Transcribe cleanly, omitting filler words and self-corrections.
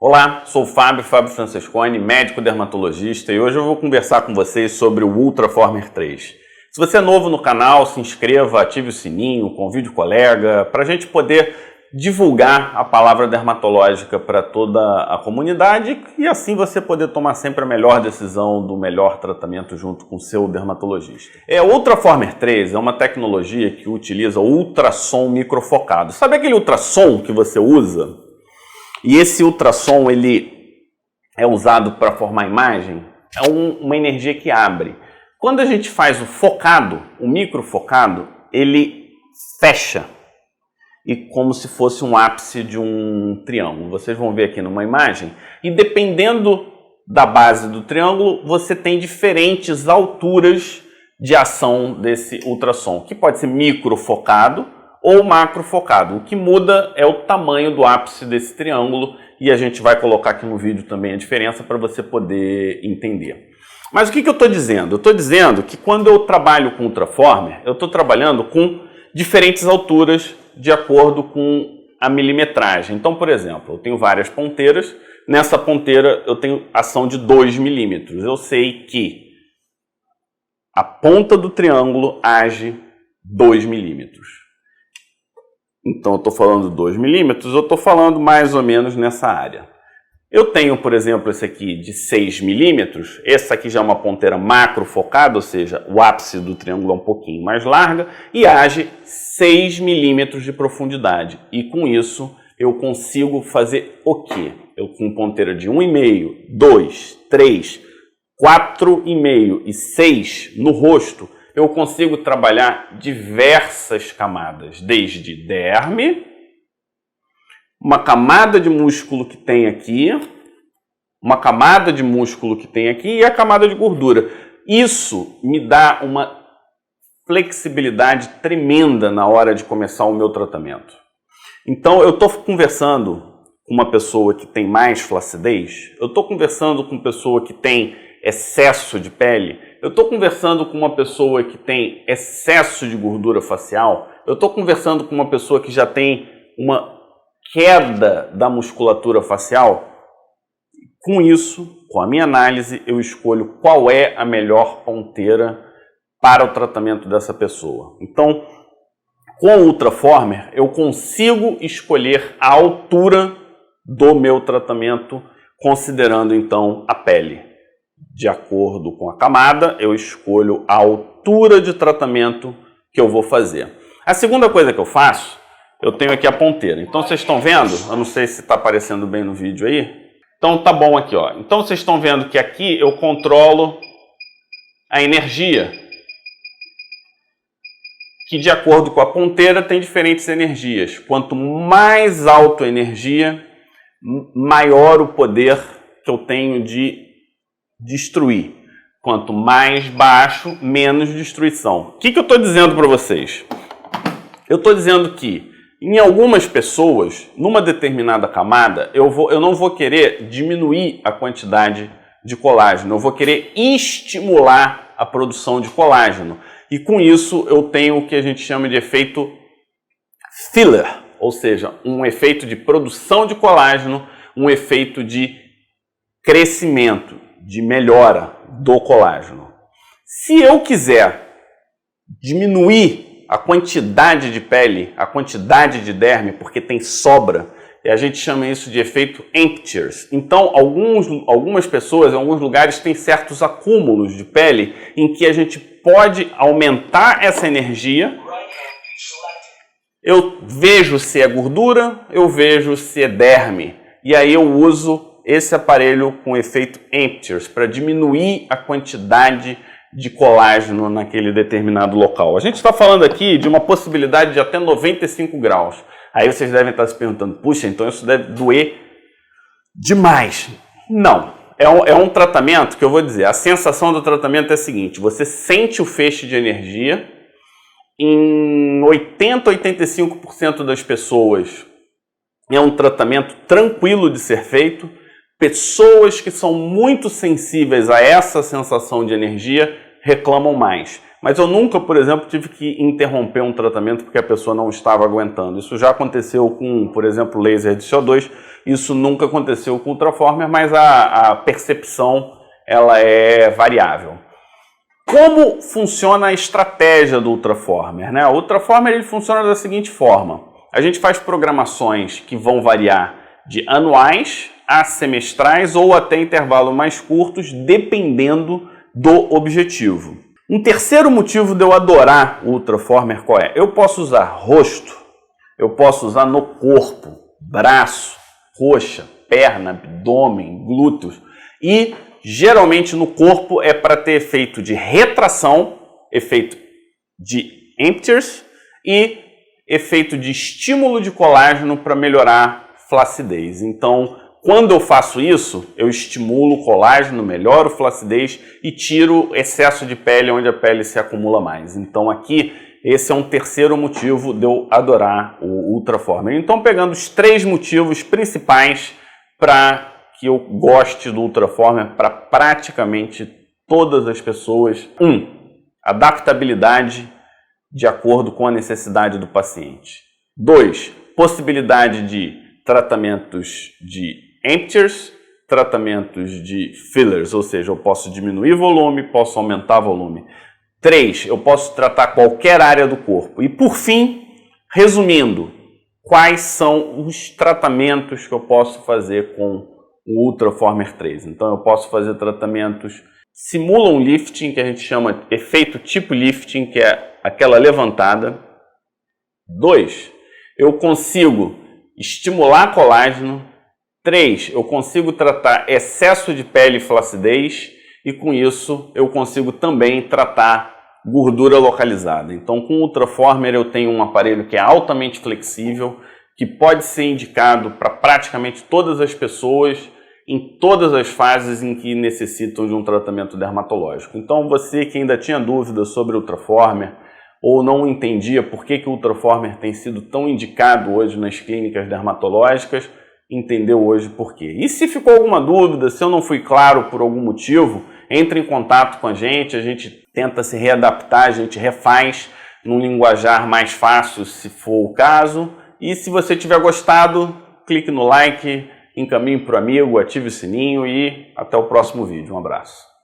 Olá, sou o Fábio Francesconi, médico dermatologista, e hoje eu vou conversar com vocês sobre o Ultraformer 3. Se você é novo no canal, se inscreva, ative o sininho, convide o colega, para a gente poder divulgar a palavra dermatológica para toda a comunidade e assim você poder tomar sempre a melhor decisão do melhor tratamento junto com o seu dermatologista. O Ultraformer 3 é uma tecnologia que utiliza ultrassom microfocado. Sabe aquele ultrassom que você usa? E esse ultrassom ele é usado para formar imagem? É uma energia que abre. Quando a gente faz o focado, o microfocado, ele fecha. E como se fosse um ápice de um triângulo. Vocês vão ver aqui numa imagem. E dependendo da base do triângulo, você tem diferentes alturas de ação desse ultrassom, que pode ser microfocado ou macrofocado. O que muda é o tamanho do ápice desse triângulo e a gente vai colocar aqui no vídeo também a diferença para você poder entender. Mas o que eu estou dizendo? Eu estou dizendo que quando eu trabalho com ultraformer, eu estou trabalhando com diferentes alturas de acordo com a milimetragem. Então, por exemplo, eu tenho várias ponteiras. Nessa ponteira eu tenho ação de 2 milímetros. Eu sei que a ponta do triângulo age 2 milímetros. Então, eu estou falando 2 milímetros, eu estou falando mais ou menos nessa área. Eu tenho, por exemplo, esse aqui de 6 milímetros, essa aqui já é uma ponteira macro focada, ou seja, o ápice do triângulo é um pouquinho mais larga e age 6 milímetros de profundidade. E com isso eu consigo fazer o quê? Eu com ponteira de 1,5, 2, 3, 4,5 e 6 no rosto, eu consigo trabalhar diversas camadas, desde derme, uma camada de músculo que tem aqui, uma camada de músculo que tem aqui e a camada de gordura. Isso me dá uma flexibilidade tremenda na hora de começar o meu tratamento. Então, eu estou conversando com uma pessoa que tem mais flacidez, eu estou conversando com uma pessoa que tem excesso de pele, eu estou conversando com uma pessoa que tem excesso de gordura facial, eu estou conversando com uma pessoa que já tem uma queda da musculatura facial. Com isso, com a minha análise, eu escolho qual é a melhor ponteira para o tratamento dessa pessoa. Então, com o Ultraformer, eu consigo escolher a altura do meu tratamento, considerando então a pele. De acordo com a camada, eu escolho a altura de tratamento que eu vou fazer. A segunda coisa que eu faço, eu tenho aqui a ponteira. Então vocês estão vendo, eu não sei se está aparecendo bem no vídeo aí. Então tá bom aqui, ó. Então vocês estão vendo que aqui eu controlo a energia. Que de acordo com a ponteira tem diferentes energias. Quanto mais alta a energia, maior o poder que eu tenho de destruir. Quanto mais baixo, menos destruição. O que eu estou dizendo para vocês? Eu estou dizendo que em algumas pessoas, numa determinada camada, eu não vou querer diminuir a quantidade de colágeno, eu vou querer estimular a produção de colágeno. E com isso eu tenho o que a gente chama de efeito filler, ou seja, um efeito de produção de colágeno, um efeito de crescimento, de melhora do colágeno. Se eu quiser diminuir a quantidade de pele, a quantidade de derme, porque tem sobra, e a gente chama isso de efeito emptiers. Então, algumas pessoas, em alguns lugares, têm certos acúmulos de pele em que a gente pode aumentar essa energia. Eu vejo se é gordura, eu vejo se é derme, e aí eu uso esse aparelho com efeito emptiers para diminuir a quantidade de colágeno naquele determinado local. A gente está falando aqui de uma possibilidade de até 95 graus. Aí vocês devem estar se perguntando, puxa, então isso deve doer demais. Não, é um tratamento que eu vou dizer, a sensação do tratamento é a seguinte, você sente o feixe de energia, em 80 a 85% das pessoas é um tratamento tranquilo de ser feito. Pessoas que são muito sensíveis a essa sensação de energia reclamam mais. Mas eu nunca, por exemplo, tive que interromper um tratamento porque a pessoa não estava aguentando. Isso já aconteceu com, por exemplo, laser de CO2, isso nunca aconteceu com o Ultraformer, mas a percepção ela é variável. Como funciona a estratégia do Ultraformer, né? O Ultraformer ele funciona da seguinte forma: a gente faz programações que vão variar de anuais a semestrais ou até intervalos mais curtos, dependendo do objetivo. Um terceiro motivo de eu adorar o Ultraformer qual é? Eu posso usar rosto, eu posso usar no corpo, braço, coxa, perna, abdômen, glúteos e geralmente no corpo é para ter efeito de retração, efeito de emptiers e efeito de estímulo de colágeno para melhorar flacidez. Então, quando eu faço isso, eu estimulo o colágeno, melhoro a flacidez e tiro excesso de pele onde a pele se acumula mais. Então aqui, esse é um terceiro motivo de eu adorar o Ultraformer. Então, pegando os 3 motivos principais para que eu goste do Ultraformer para praticamente todas as pessoas. 1. Adaptabilidade de acordo com a necessidade do paciente. 2. Possibilidade de tratamentos de emptiers, tratamentos de fillers, ou seja, eu posso diminuir volume, posso aumentar volume. 3. Eu posso tratar qualquer área do corpo. E por fim, resumindo, quais são os tratamentos que eu posso fazer com o Ultraformer 3. Então eu posso fazer tratamentos que simulam lifting, que a gente chama efeito tipo lifting, que é aquela levantada. 2. Eu consigo estimular colágeno. 3. Eu consigo tratar excesso de pele e flacidez. E com isso eu consigo também tratar gordura localizada. Então com o Ultraformer eu tenho um aparelho que é altamente flexível, que pode ser indicado para praticamente todas as pessoas em todas as fases em que necessitam de um tratamento dermatológico. Então você que ainda tinha dúvidas sobre o Ultraformer ou não entendia por que o Ultraformer tem sido tão indicado hoje nas clínicas dermatológicas, entendeu hoje por quê. E se ficou alguma dúvida, se eu não fui claro por algum motivo, entre em contato com a gente tenta se readaptar, a gente refaz num linguajar mais fácil se for o caso. E se você tiver gostado, clique no like, encaminhe para o amigo, ative o sininho e até o próximo vídeo. Um abraço.